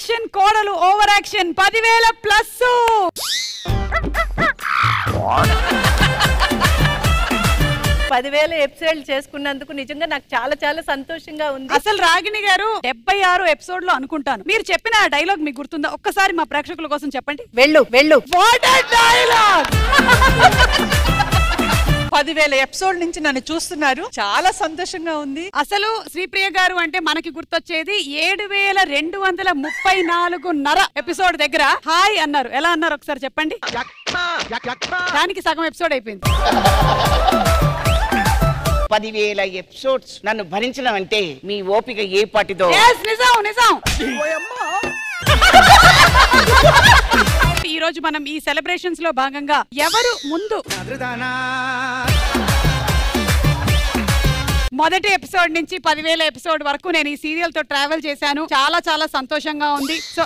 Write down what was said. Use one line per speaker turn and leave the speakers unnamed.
Action, కోడలు over action 10,000 plus.
10,000 ఎపిసోడ్లు చేసుకున్నందుకు నిజంగా నాకు చాలా చాలా సంతోషంగా ఉంది.
అసలు రాగిణి గారు 76 ఎపిసోడ్ లో అనుకుంటాను మీరు చెప్పిన ఆ డైలాగ్ మీకు గుర్తుందా? ఒక్కసారి మా ప్రేక్షకుల కోసం చెప్పండి.
వెళ్ళు వెళ్ళు.
What a dialogue.
10,000 ఎపిసోడ్ నుంచి నన్ను చూస్తున్నారు, చాలా సంతోషంగా ఉంది.
అసలు శ్రీప్రియ గారు అంటే మనకి గుర్తొచ్చేది 7,234 ఎపిసోడ్ దగ్గర హాయ్ అన్నారు. ఎలా అన్నారు ఒకసారి చెప్పండి. దానికి సగం ఎపిసోడ్ అయిపోయింది.
10,000 ఎపిసోడ్స్ నన్ను భరించడం అంటే మీ ఓపిక ఏ పాటిదో.
నిజం నిజం. ఈ రోజు మనం ఈ సెలబ్రేషన్స్ లో భాగంగా ఎవరు ముందు మొదటి ఎపిసోడ్ నుంచి 10,000 ఎపిసోడ్ వరకు నేను ఈ సీరియల్ తో ట్రావెల్ చేశాను. చాలా చాలా సంతోషంగా ఉంది. సో